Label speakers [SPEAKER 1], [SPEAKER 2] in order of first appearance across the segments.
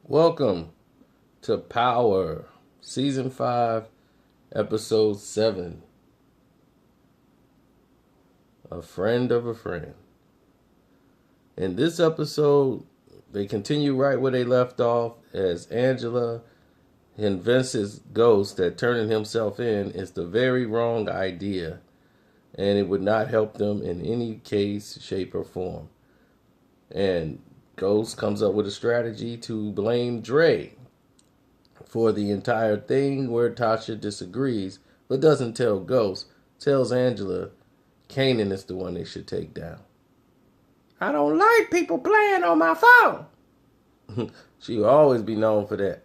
[SPEAKER 1] Welcome to Power, Season 5, Episode 7. A Friend of a Friend. In this episode, they continue right where they left off as Angela convinces Ghost that turning himself in is the very wrong idea and it would not help them in any case, shape, or form. And Ghost comes up with a strategy to blame Dre for the entire thing, where Tasha disagrees but doesn't tell Ghost, tells Angela Kanan is the one they should take down. I don't like people playing on my phone. She will always be known for that.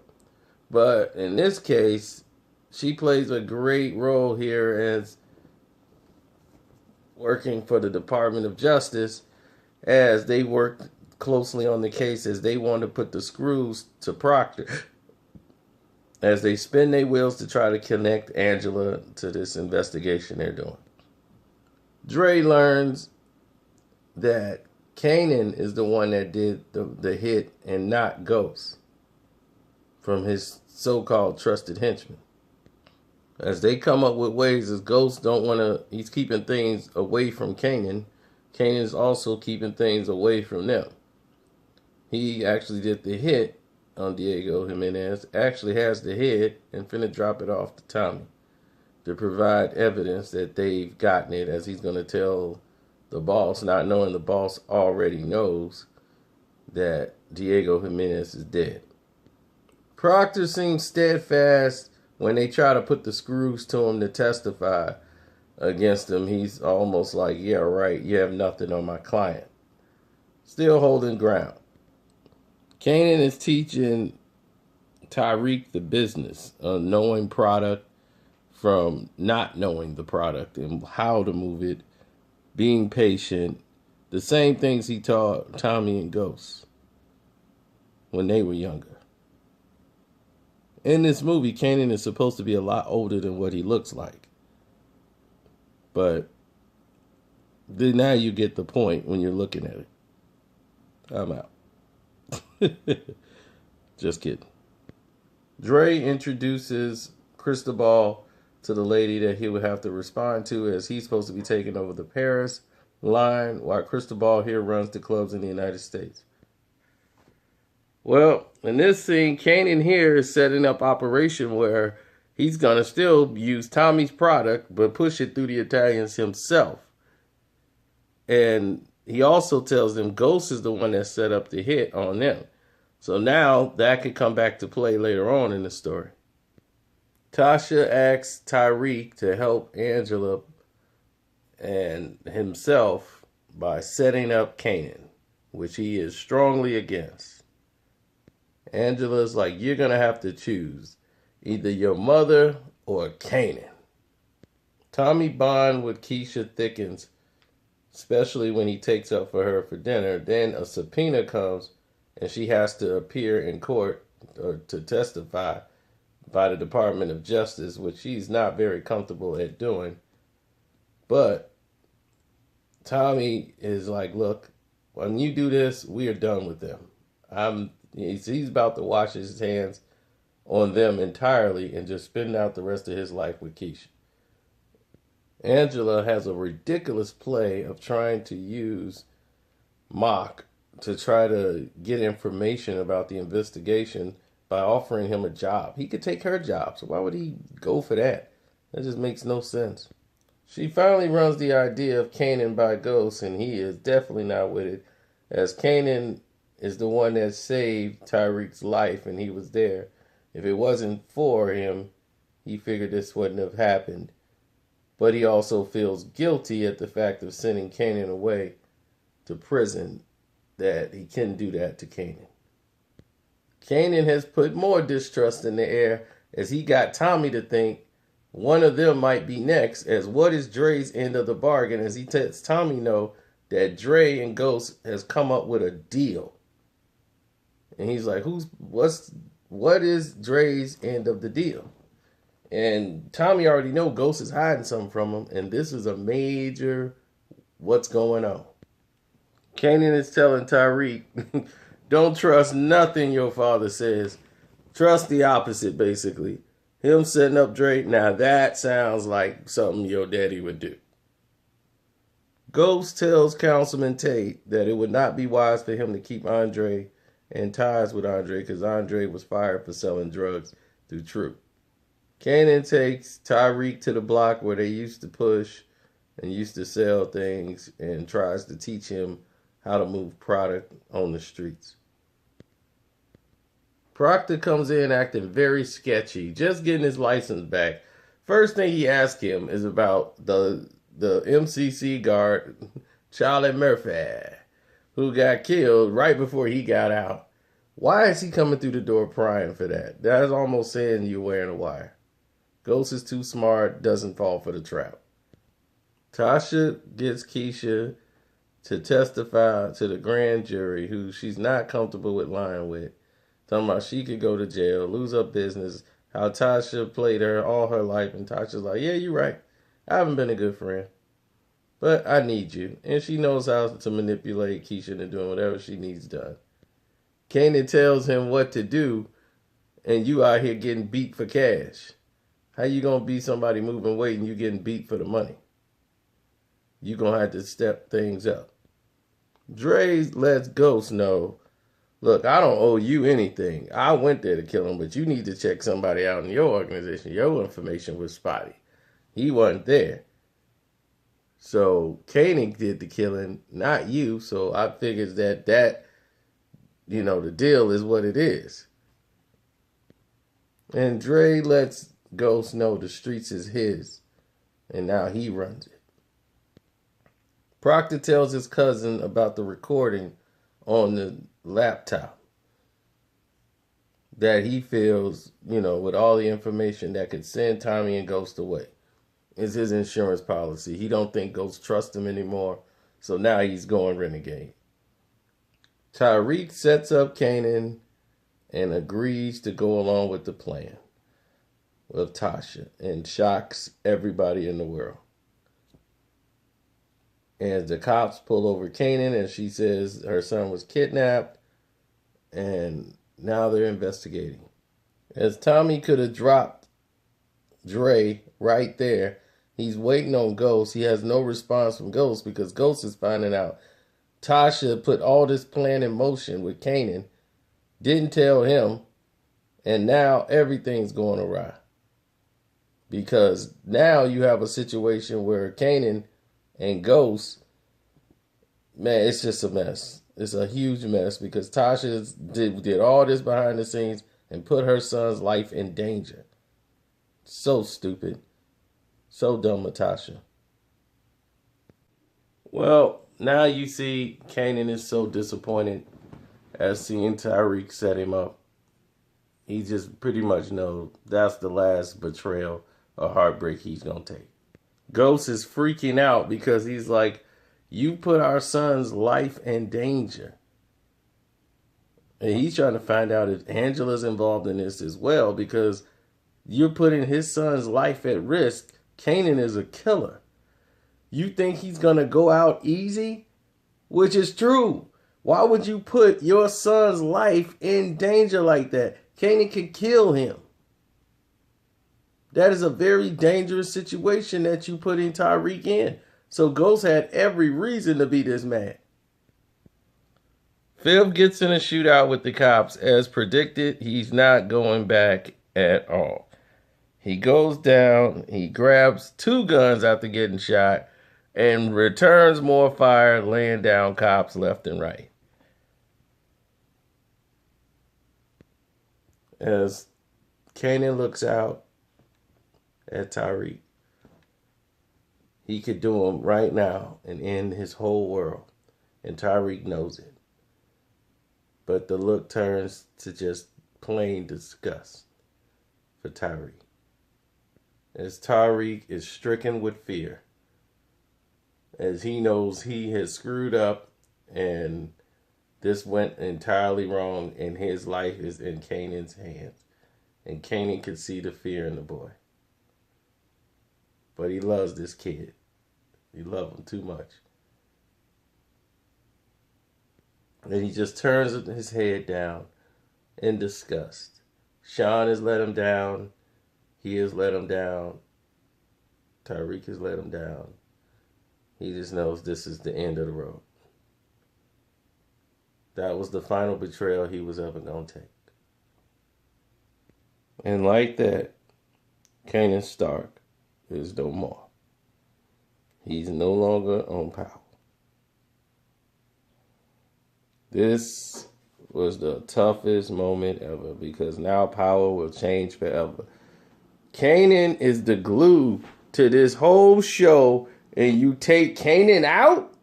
[SPEAKER 1] But in this case, she plays a great role here as working for the Department of Justice as they worked closely on the case as they want to put the screws to Proctor as they spin their wheels to try to connect Angela to this investigation they're doing. Dre learns that Kanan is the one that did the hit and not Ghost from his so-called trusted henchman. As they come up with ways as Ghost don't want to, he's keeping things away from Kanan. Kanan's also keeping things away from them. He actually did the hit on Diego Jimenez, actually has the hit and finna drop it off to Tommy to provide evidence that they've gotten it, as he's going to tell the boss, not knowing the boss already knows that Diego Jimenez is dead. Proctor seems steadfast when they try to put the screws to him to testify against him. He's almost like, yeah, right, you have nothing on my client. Still holding ground. Kanan is teaching Tariq the business of knowing product from not knowing the product and how to move it, being patient, the same things he taught Tommy and Ghost when they were younger. In this movie, Kanan is supposed to be a lot older than what he looks like. But now you get the point when you're looking at it. I'm out. Just kidding. Dre introduces Cristobal to the lady that he would have to respond to, as he's supposed to be taking over the Paris line while Cristobal here runs the clubs in the United States. Well, in this scene, Kanan here is setting up operation where he's going to still use Tommy's product but push it through the Italians himself. And he also tells them Ghost is the one that set up the hit on them. So now that could come back to play later on in the story. Tasha asks Tariq to help Angela and himself by setting up Kanan, which he is strongly against. Angela's like, you're going to have to choose either your mother or Kanan. Tommy bond with Keisha thickens, especially when he takes up for her for dinner. Then a subpoena comes and she has to appear in court or to testify by the Department of Justice, which she's not very comfortable at doing. But Tommy is like, look, when you do this, we are done with them. He's about to wash his hands on them entirely and just spend out the rest of his life with Keisha. Angela has a ridiculous play of trying to use Mock to try to get information about the investigation by offering him a job. He could take her job, so why would he go for that? That just makes no sense. She finally runs the idea of Kanan by Ghost, and he is definitely not with it, as Kanan is the one that saved Tariq's life, and he was there. If it wasn't for him, he figured this wouldn't have happened. But he also feels guilty at the fact of sending Kanan away to prison, that he couldn't do that to Kanan. Kanan has put more distrust in the air as he got Tommy to think one of them might be next, as what is Dre's end of the bargain, as he lets Tommy know that Dre and Ghost has come up with a deal. And he's like, what is Dre's end of the deal? And Tommy already know Ghost is hiding something from him, and this is a major what's going on. Kanan is telling Tariq Don't trust nothing your father says. Trust the opposite, basically. Him setting up Dre, now that sounds like something your daddy would do. Ghost tells Councilman Tate that it would not be wise for him to keep Andre in ties with Andre because Andre was fired for selling drugs through True. Kanan takes Tyreek to the block where they used to push and used to sell things and tries to teach him how to move product on the streets. Proctor comes in acting very sketchy, just getting his license back. First thing he asks him is about the MCC guard, Charlie Murphy, who got killed right before he got out. Why is he coming through the door prying for that? That is almost saying you're wearing a wire. Ghost is too smart, doesn't fall for the trap. Tasha gets Keisha to testify to the grand jury, who she's not comfortable with lying with. Talking about she could go to jail, lose her business, how Tasha played her all her life, and Tasha's like, yeah, you're right. I haven't been a good friend, but I need you. And she knows how to manipulate Keisha into doing whatever she needs done. Kanan tells him what to do, and you out here getting beat for cash. How you going to be somebody moving weight and you getting beat for the money? You going to have to step things up. Dre lets Ghost know, look, I don't owe you anything. I went there to kill him, but you need to check somebody out in your organization. Your information was spotty. He wasn't there. So Kanan did the killing, not you. So I figured that the deal is what it is. And Dre lets Ghost know the streets is his, and now he runs it. Proctor tells his cousin about the recording on the laptop that he feels, with all the information that could send Tommy and Ghost away. Is his insurance policy. He don't think Ghost trusts him anymore, so now he's going renegade. Tyreek sets up Kanan and agrees to go along with the plan of Tasha and shocks everybody in the world. And the cops pull over Kanan and she says her son was kidnapped and now they're investigating. As Tommy could have dropped Dre right there, he's waiting on Ghost. He has no response from Ghost because Ghost is finding out Tasha put all this plan in motion with Kanan, didn't tell him, and now everything's going awry. Because now you have a situation where Kanan and Ghost, man, it's just a mess. It's a huge mess because Tasha did all this behind the scenes and put her son's life in danger. So stupid. So dumb with Tasha. Well, now you see Kanan is so disappointed as seeing Tyreek set him up. He just pretty much knows that's the last betrayal or heartbreak he's going to take. Ghost is freaking out because he's like, you put our son's life in danger. And he's trying to find out if Angela's involved in this as well because you're putting his son's life at risk. Kanan is a killer. You think he's going to go out easy? Which is true. Why would you put your son's life in danger like that? Kanan could kill him. That is a very dangerous situation that you put in Tyreek in. So Ghost had every reason to be this mad. Phil gets in a shootout with the cops. As predicted, he's not going back at all. He goes down, he grabs 2 guns after getting shot, and returns more fire, laying down cops left and right. As Kanan looks out at Tyreek, he could do him right now and end his whole world. And Tyreek knows it. But the look turns to just plain disgust for Tyreek. As Tyreek is stricken with fear. As he knows he has screwed up and this went entirely wrong and his life is in Kanan's hands. And Kanan can see the fear in the boy. But he loves this kid. He loves him too much. And he just turns his head down in disgust. Sean has let him down. He has let him down. Tariq has let him down. He just knows this is the end of the road. That was the final betrayal he was ever going to take. And like that, Kanan Stark is no more. He's no longer on power. This was the toughest moment ever because now power will change forever. Kanan is the glue to this whole show, and you take Kanan out?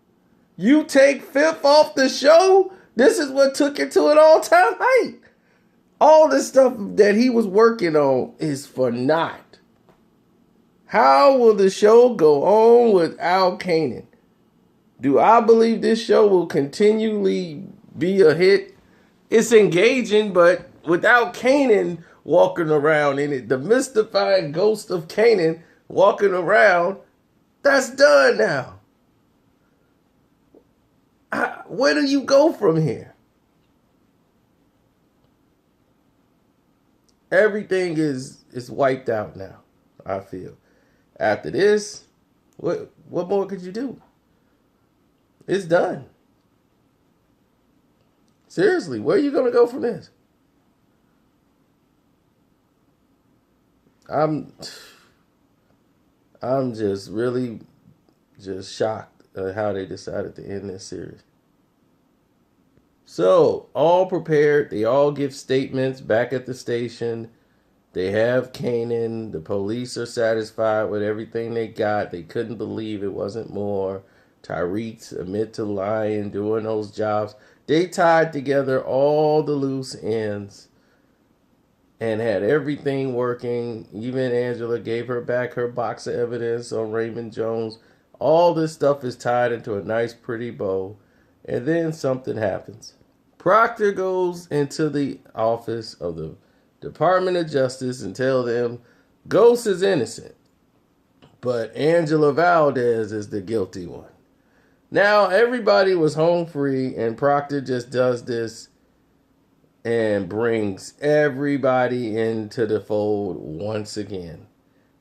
[SPEAKER 1] You take Fifth off the show? This is what took it to an all-time height. All the stuff that he was working on is for naught. How will the show go on without Kanan? Do I believe this show will continually be a hit? It's engaging, but without Kanan walking around in it, the mystifying ghost of Kanan walking around, that's done now. Where do you go from here? Everything is wiped out now, I feel. After this, what more could you do? It's done. Seriously, where are you going to go from this? I'm just really shocked at how they decided to end this series. So, all prepared. They all give statements back at the station. They have Kanan. The police are satisfied with everything they got. They couldn't believe it wasn't more. Tariq admit to lying, doing those jobs. They tied together all the loose ends and had everything working. Even Angela gave her back her box of evidence on Raymond Jones. All this stuff is tied into a nice, pretty bow. And then something happens. Proctor goes into the office of the Department of Justice and tells them Ghost is innocent, but Angela Valdez is the guilty one. Now, everybody was home free, and Proctor just does this and brings everybody into the fold once again,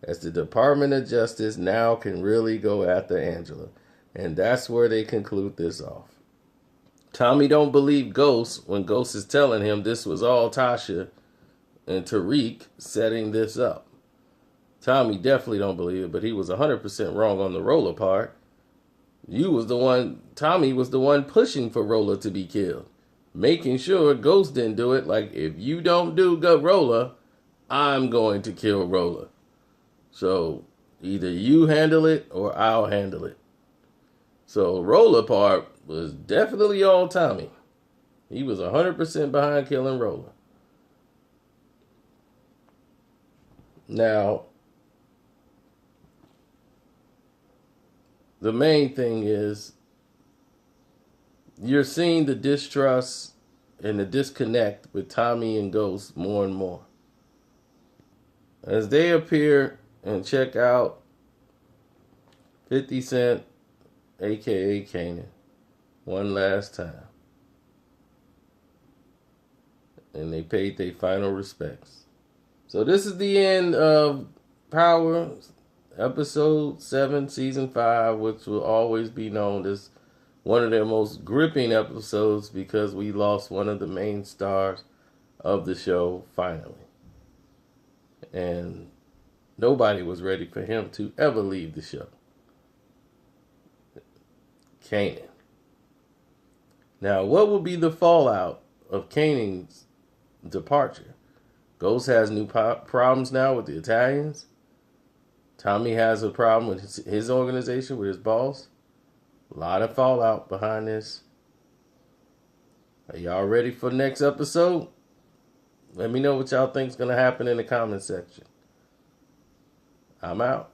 [SPEAKER 1] as the Department of Justice now can really go after Angela. And that's where they conclude this off. Tommy don't believe Ghost when Ghost is telling him this was all Tasha and Tariq setting this up. Tommy definitely don't believe it, but he was 100% wrong on the Roller part. Tommy was the one pushing for Roller to be killed, making sure Ghost didn't do it. Like, if you don't do Roller, I'm going to kill Roller. So either you handle it or I'll handle it. So Roller part was definitely all Tommy. He was 100% behind killing Roller. Now, the main thing is you're seeing the distrust and the disconnect with Tommy and Ghost more and more. As they appear and check out 50 Cent, a.k.a. Kanan, one last time. And they paid their final respects. So this is the end of Power, Episode 7, Season 5, which will always be known as one of their most gripping episodes because we lost one of the main stars of the show finally. And nobody was ready for him to ever leave the show. Kanan. Now, what will be the fallout of Kanan's departure? Ghost has new problems now with the Italians. Tommy has a problem with his organization, with his boss. A lot of fallout behind this. Are y'all ready for the next episode? Let me know what y'all think is going to happen in the comment section. I'm out.